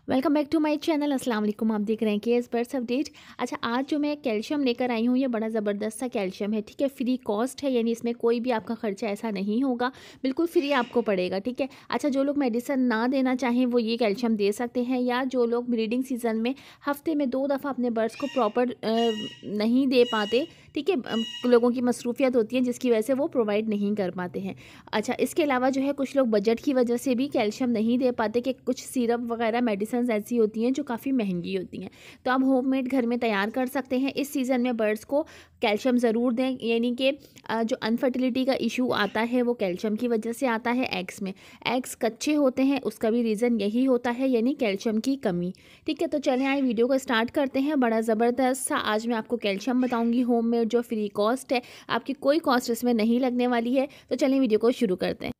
Welcome back to my channel. अस्सलाम वालेकुम। आप देख रहे हैं केएस बर्ड्स अपडेट। अच्छा, आज जो मैं कैल्शियम लेकर आई हूँ ये बड़ा ज़बरदस्त सा कैल्शियम है, ठीक है। फ्री कॉस्ट है, यानी इसमें कोई भी आपका खर्चा ऐसा नहीं होगा, बिल्कुल फ्री आपको पड़ेगा, ठीक है। अच्छा, जो लोग मेडिसिन ना देना चाहें वो ये कैल्शियम दे सकते हैं, या जो लोग ब्रीडिंग सीजन में हफ्ते में 2 दफ़ा अपने बर्ड्स को प्रॉपर नहीं दे पाते, ठीक है। लोगों की मसरूफियत होती है जिसकी वजह से वो प्रोवाइड नहीं कर पाते हैं। अच्छा, इसके अलावा जो है कुछ लोग बजट की वजह से भी कैल्शियम नहीं दे पाते, कि कुछ सिरप वगैरह मेडिसिन ऐसी होती हैं जो काफ़ी महंगी होती हैं, तो आप होममेड घर में तैयार कर सकते हैं। इस सीज़न में बर्ड्स को कैल्शियम ज़रूर दें, यानी कि जो अनफर्टिलिटी का इशू आता है वो कैल्शियम की वजह से आता है। एग्स में एग्स कच्चे होते हैं, उसका भी रीज़न यही होता है, यानी कैल्शियम की कमी, ठीक है। तो चलें आए वीडियो को स्टार्ट करते हैं। बड़ा ज़बरदस्त सा आज मैं आपको कैल्शियम बताऊंगी होममेड, जो फ्री कॉस्ट है, आपकी कोई कॉस्ट इसमें नहीं लगने वाली है। तो चलें वीडियो को शुरू करते हैं।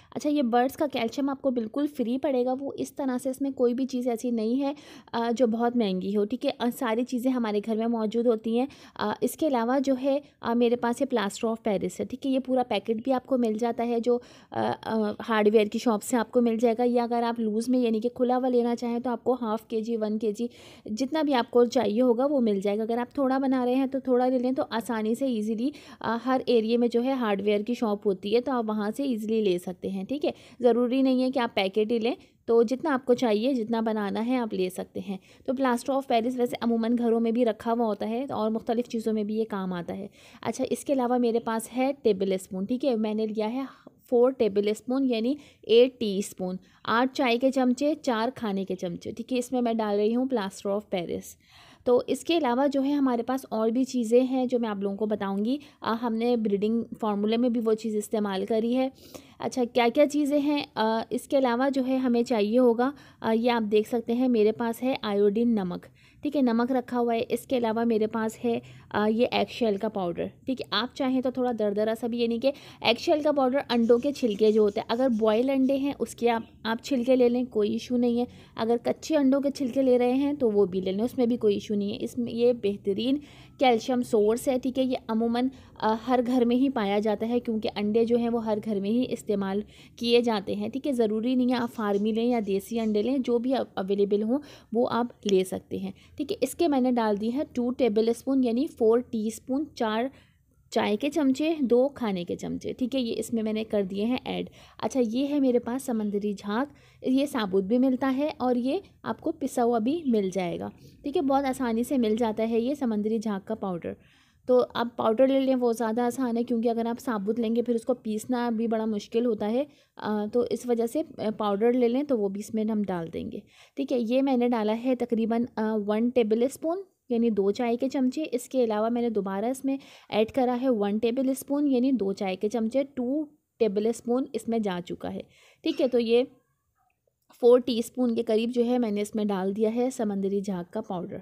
अच्छा, ये बर्ड्स का कैल्शियम आपको बिल्कुल फ्री पड़ेगा। वो इस तरह से, इसमें कोई भी चीज़ ऐसी नहीं है जो बहुत महंगी हो, ठीक है। सारी चीज़ें हमारे घर में मौजूद होती हैं। इसके अलावा जो है मेरे पास है प्लास्टर ऑफ पेरिस है, ठीक है। ये पूरा पैकेट भी आपको मिल जाता है, जो हार्डवेयर की शॉप से आपको मिल जाएगा, या अगर आप लूज़ में यानी कि खुला हुआ लेना चाहें तो आपको हाफ़ kg 1 kg जितना भी आपको चाहिए होगा वो मिल जाएगा। अगर आप थोड़ा बना रहे हैं तो थोड़ा ले लें, तो आसानी से ईज़िली हर एरिया में जो है हार्डवेयर की शॉप होती है, तो आप वहाँ से ईज़िली ले सकते हैं, ठीक है। ज़रूरी नहीं है कि आप पैकेट ही लें, तो जितना आपको चाहिए, जितना बनाना है आप ले सकते हैं। तो प्लास्टर ऑफ पेरिस वैसे अमूमन घरों में भी रखा हुआ होता है, और मुख्तलिफ़ चीज़ों में भी ये काम आता है। अच्छा, इसके अलावा मेरे पास है टेबल स्पून, ठीक है। मैंने लिया है 4 टेबल स्पून, यानी 8 टीस्पून, 8 चाय के चमचे, 4 खाने के चमचे, ठीक है। इसमें मैं डाल रही हूँ प्लास्टर ऑफ पेरिस। तो इसके अलावा जो है हमारे पास और भी चीज़ें हैं जो मैं आप लोगों को बताऊंगी। हमने ब्रीडिंग फार्मूले में भी वो चीज़ इस्तेमाल करी है। अच्छा, क्या क्या चीज़ें हैं इसके अलावा जो है हमें चाहिए होगा, ये आप देख सकते हैं मेरे पास है आयोडीन नमक, ठीक है, नमक रखा हुआ है। इसके अलावा मेरे पास है ये एगशेल का पाउडर, ठीक है। आप चाहें तो थोड़ा दरदरा सा भी, यानी कि एगशेल का पाउडर अंडों के छिलके जो होते हैं, अगर बॉयल अंडे हैं उसके आप छिलके ले लें, कोई इशू नहीं है। अगर कच्चे अंडों के छिलके ले रहे हैं तो वो भी ले लें, उसमें भी कोई इशू नहीं है। इसमें ये बेहतरीन कैल्शियम सोर्स है, ठीक है। ये अमूमन हर घर में ही पाया जाता है, क्योंकि अंडे जो हैं वो हर घर में ही इस्तेमाल किए जाते हैं, ठीक है। ज़रूरी नहीं है आप फार्मी लें या देसी अंडे लें, जो भी अवेलेबल हों वो आप ले सकते हैं, ठीक है। इसके मैंने डाल दी है 2 टेबल स्पून, यानी 4 टीस्पून, 4 चाय के चमचे, 2 खाने के चमचे, ठीक है। ये इसमें मैंने कर दिए हैं ऐड। अच्छा, ये है मेरे पास समंदरी झाग, ये साबुत भी मिलता है और ये आपको पिसा हुआ भी मिल जाएगा, ठीक है। बहुत आसानी से मिल जाता है ये समंदरी झाग का पाउडर। तो आप पाउडर ले लें, वो ज़्यादा आसान है, क्योंकि अगर आप साबुत लेंगे फिर उसको पीसना भी बड़ा मुश्किल होता है। तो इस वजह से पाउडर ले लें, तो वो भी इसमें हम डाल देंगे, ठीक है। ये मैंने डाला है तकरीबन 1 टेबल स्पून, यानी 2 चाय के चमचे। इसके अलावा मैंने दोबारा इसमें ऐड करा है 1 टेबल स्पून, यानी 2 चाय के चमचे, 2 टेबल स्पून इसमें जा चुका है, ठीक है। तो ये 4 टीस्पून के करीब जो है मैंने इसमें डाल दिया है समंदरी झाग का पाउडर।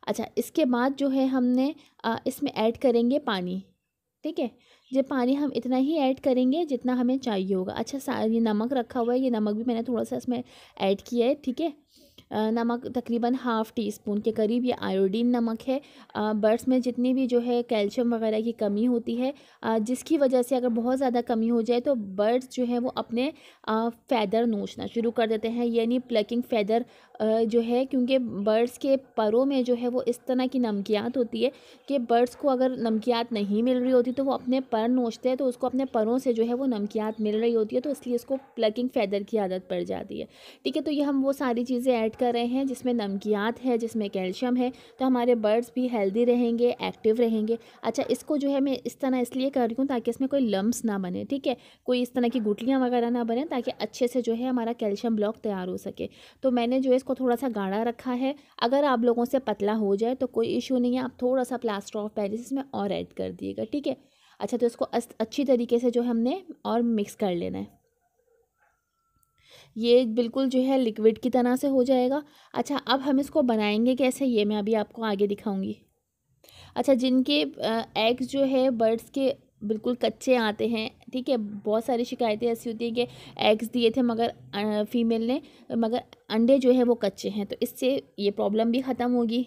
अच्छा, इसके बाद जो है हमने इसमें ऐड करेंगे पानी, ठीक है। ये पानी हम इतना ही ऐड करेंगे जितना हमें चाहिए होगा। अच्छा, ये नमक रखा हुआ है, ये नमक भी मैंने थोड़ा सा इसमें ऐड किया है, ठीक है। नमक तकरीबन हाफ़ टी स्पून के करीब, ये आयोडीन नमक है। बर्ड्स में जितनी भी जो है कैल्शियम वगैरह की कमी होती है, जिसकी वजह से अगर बहुत ज़्यादा कमी हो जाए तो बर्ड्स जो है वो अपने फ़ैदर नोचना शुरू कर देते हैं, यानी प्लकिंग फ़ैदर जो है, क्योंकि बर्ड्स के परों में जो है वो इस तरह की नमकियात होती है कि बर्ड्स को अगर नमकियात नहीं मिल रही होती तो वो अपने पर नोचते हैं, तो उसको अपने परों से जो है वो नमकियात मिल रही होती है, तो इसलिए इसको प्लकिंग फ़ैदर की आदत पड़ जाती है, ठीक है। तो ये हम वो सारी चीज़ें ऐड कर रहे हैं जिसमें नमकियात है, जिसमें कैल्शियम है, तो हमारे बर्ड्स भी हेल्दी रहेंगे, एक्टिव रहेंगे। अच्छा, इसको जो है मैं इस तरह इसलिए कर रही हूँ ताकि इसमें कोई लम्स ना बने, ठीक है, कोई इस तरह की गुठलियाँ वगैरह ना बने, ताकि अच्छे से जो है हमारा कैल्शियम ब्लॉक तैयार हो सके। तो मैंने जो है इसको थोड़ा सा गाढ़ा रखा है। अगर आप लोगों से पतला हो जाए तो कोई इशू नहीं है, आप थोड़ा सा प्लास्टर ऑफ पेरिस इसमें और ऐड कर दिएगा, ठीक है। अच्छा, तो इसको अच्छी तरीके से जो हमने और मिक्स कर लेना है। ये बिल्कुल जो है लिक्विड की तरह से हो जाएगा। अच्छा, अब हम इसको बनाएंगे कैसे, ये मैं अभी आपको आगे दिखाऊंगी। अच्छा, जिनके एग्स जो है बर्ड्स के बिल्कुल कच्चे आते हैं, ठीक है, बहुत सारी शिकायतें ऐसी होती हैं कि एग्स दिए थे मगर फीमेल ने, मगर अंडे जो है वो कच्चे हैं, तो इससे ये प्रॉब्लम भी ख़त्म होगी।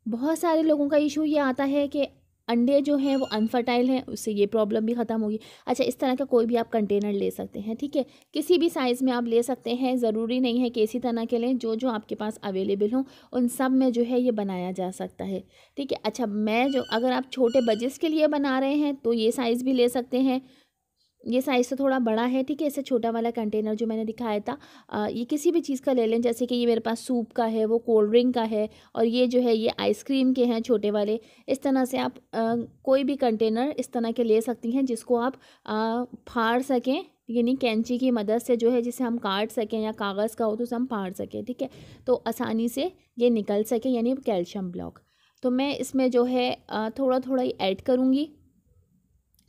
बहुत सारे लोगों का इशू ये आता है कि अंडे जो हैं वो अनफर्टाइल हैं, उससे ये प्रॉब्लम भी ख़त्म होगी। अच्छा, इस तरह का कोई भी आप कंटेनर ले सकते हैं, ठीक है, किसी भी साइज़ में आप ले सकते हैं, ज़रूरी नहीं है कि इसी तरह के लें, जो जो आपके पास अवेलेबल हो उन सब में जो है ये बनाया जा सकता है, ठीक है। अच्छा, मैं जो अगर आप छोटे बजेस के लिए बना रहे हैं तो ये साइज़ भी ले सकते हैं, ये साइज़ तो थोड़ा बड़ा है, ठीक है। इससे छोटा वाला कंटेनर जो मैंने दिखाया था, ये किसी भी चीज़ का ले लें, जैसे कि ये मेरे पास सूप का है, वो कोल्ड ड्रिंक का है, और ये जो है ये आइसक्रीम के हैं छोटे वाले। इस तरह से आप कोई भी कंटेनर इस तरह के ले सकती हैं जिसको आप फाड़ सकें, यानी कैंची की मदद से जो है, जिसे हम काट सकें, या कागज़ का हो तो उसे हम फाड़ सकें, ठीक है, तो आसानी से ये निकल सके, यानी कैल्शियम ब्लॉक। तो मैं इसमें जो है थोड़ा थोड़ा ही ऐड करूँगी,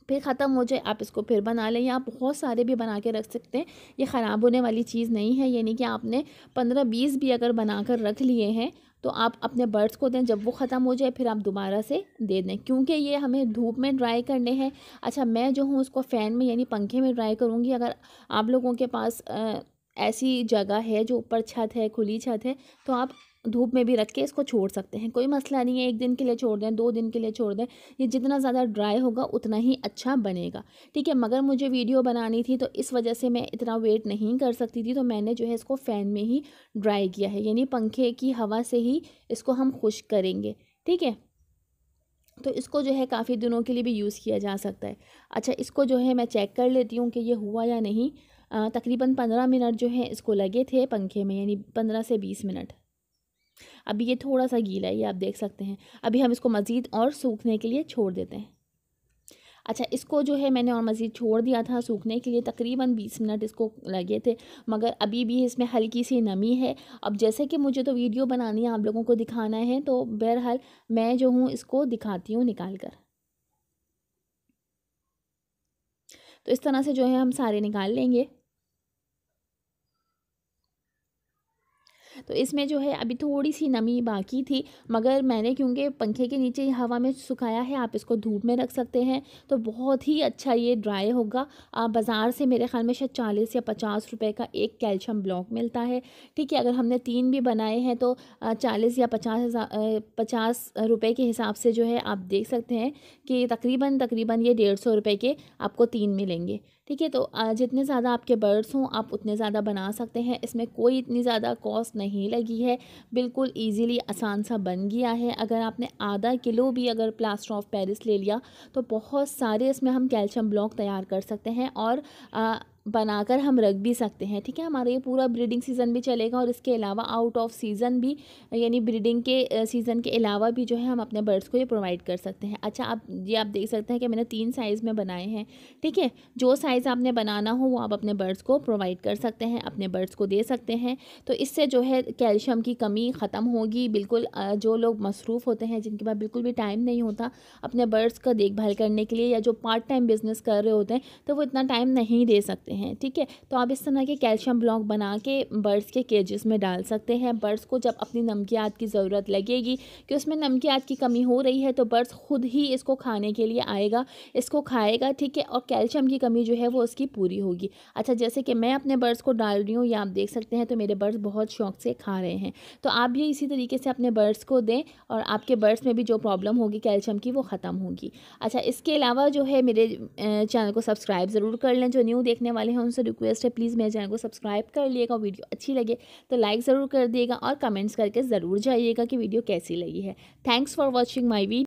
फिर ख़त्म हो जाए आप इसको फिर बना लें, या आप बहुत सारे भी बना के रख सकते हैं। ये ख़राब होने वाली चीज़ नहीं है, यानी कि आपने 15-20 भी अगर बना कर रख लिए हैं तो आप अपने बर्ड्स को दें, जब वो ख़त्म हो जाए फिर आप दोबारा से दे दें, क्योंकि ये हमें धूप में ड्राई करने हैं। अच्छा, मैं जो हूँ उसको फ़ैन में यानी पंखे में ड्राई करूँगी। अगर आप लोगों के पास ऐसी जगह है जो ऊपर छत है, खुली छत है, तो आप धूप में भी रख के इसको छोड़ सकते हैं, कोई मसला नहीं है। 1 दिन के लिए छोड़ दें, 2 दिन के लिए छोड़ दें, ये जितना ज़्यादा ड्राई होगा उतना ही अच्छा बनेगा, ठीक है। मगर मुझे वीडियो बनानी थी तो इस वजह से मैं इतना वेट नहीं कर सकती थी, तो मैंने जो है इसको फ़ैन में ही ड्राई किया है, यानी पंखे की हवा से ही इसको हम खुश्क करेंगे, ठीक है। तो इसको जो है काफ़ी दिनों के लिए भी यूज़ किया जा सकता है। अच्छा, इसको जो है मैं चेक कर लेती हूँ कि ये हुआ या नहीं। तकरीबन 15 मिनट जो है इसको लगे थे पंखे में, यानी 15 से 20 मिनट। अभी ये थोड़ा सा गीला है, ये आप देख सकते हैं। अभी हम इसको मज़ीद और सूखने के लिए छोड़ देते हैं। अच्छा, इसको जो है मैंने और मज़ीद छोड़ दिया था सूखने के लिए, तकरीबन 20 मिनट इसको लगे थे, मगर अभी भी इसमें हल्की सी नमी है। अब जैसे कि मुझे तो वीडियो बनानी है, आप लोगों को दिखाना है, तो बहरहाल मैं जो हूँ इसको दिखाती हूँ निकाल कर। तो इस तरह से जो है हम सारे निकाल लेंगे। तो इसमें जो है अभी थोड़ी सी नमी बाकी थी, मगर मैंने क्योंकि पंखे के नीचे ही हवा में सुखाया है, आप इसको धूप में रख सकते हैं तो बहुत ही अच्छा ये ड्राई होगा। बाज़ार से मेरे ख़्याल में शायद 40 या 50 रुपए का एक कैल्शियम ब्लॉक मिलता है, ठीक है। अगर हमने 3 भी बनाए हैं तो 40 या 50 रुपए के हिसाब से जो है आप देख सकते हैं कि तकरीबन तकरीबन ये 150 रुपए के आपको 3 मिलेंगे, ठीक है। तो जितने ज़्यादा आपके बर्ड्स हों आप उतने ज़्यादा बना सकते हैं, इसमें कोई इतनी ज़्यादा कॉस्ट नहीं लगी है, बिल्कुल इजीली आसान सा बन गया है। अगर आपने आधा किलो भी अगर प्लास्टर ऑफ पेरिस ले लिया तो बहुत सारे इसमें हम कैल्शियम ब्लॉक तैयार कर सकते हैं, और बनाकर हम रख भी सकते हैं, ठीक है। हमारा ये पूरा ब्रीडिंग सीज़न भी चलेगा, और इसके अलावा आउट ऑफ सीज़न भी, यानी ब्रीडिंग के सीज़न के अलावा भी जो है हम अपने बर्ड्स को ये प्रोवाइड कर सकते हैं। अच्छा, आप देख सकते हैं कि मैंने 3 साइज़ में बनाए हैं, ठीक है। जो साइज़ आपने बनाना हो वो आप अपने बर्ड्स को प्रोवाइड कर सकते हैं, अपने बर्ड्स को दे सकते हैं। तो इससे जो है कैल्शियम की कमी ख़त्म होगी बिल्कुल। जो लोग मसरूफ़ होते हैं, जिनके पास बिल्कुल भी टाइम नहीं होता अपने बर्ड्स का देखभाल करने के लिए, या जो पार्ट टाइम बिज़नेस कर रहे होते हैं, तो वो इतना टाइम नहीं दे सकते हैं, ठीक है। तो आप इस तरह के कैल्शियम ब्लॉक बना के बर्ड्स के केजेस में डाल सकते हैं। बर्ड्स को जब अपनी नमकियात की ज़रूरत लगेगी कि उसमें नमकियात की कमी हो रही है, तो बर्ड्स खुद ही इसको खाने के लिए आएगा, इसको खाएगा, ठीक है, और कैल्शियम की कमी जो है वो उसकी पूरी होगी। अच्छा, जैसे कि मैं अपने बर्ड्स को डाल रही हूँ, ये आप देख सकते हैं, तो मेरे बर्ड्स बहुत शौक से खा रहे हैं। तो आप भी इसी तरीके से अपने बर्ड्स को दें, और आपके बर्ड्स में भी जो प्रॉब्लम होगी कैल्शियम की वो ख़त्म होगी। अच्छा, इसके अलावा जो है मेरे चैनल को सब्सक्राइब ज़रूर कर लें। जो न्यू देखने वाले हैं उनसे रिक्वेस्ट है, प्लीज़ मेरे चैनल को सब्सक्राइब कर लिएगा। वीडियो अच्छी लगे तो लाइक ज़रूर कर दिएगा, और कमेंट्स करके ज़रूर जाइएगा कि वीडियो कैसी लगी है। Thanks for watching my video.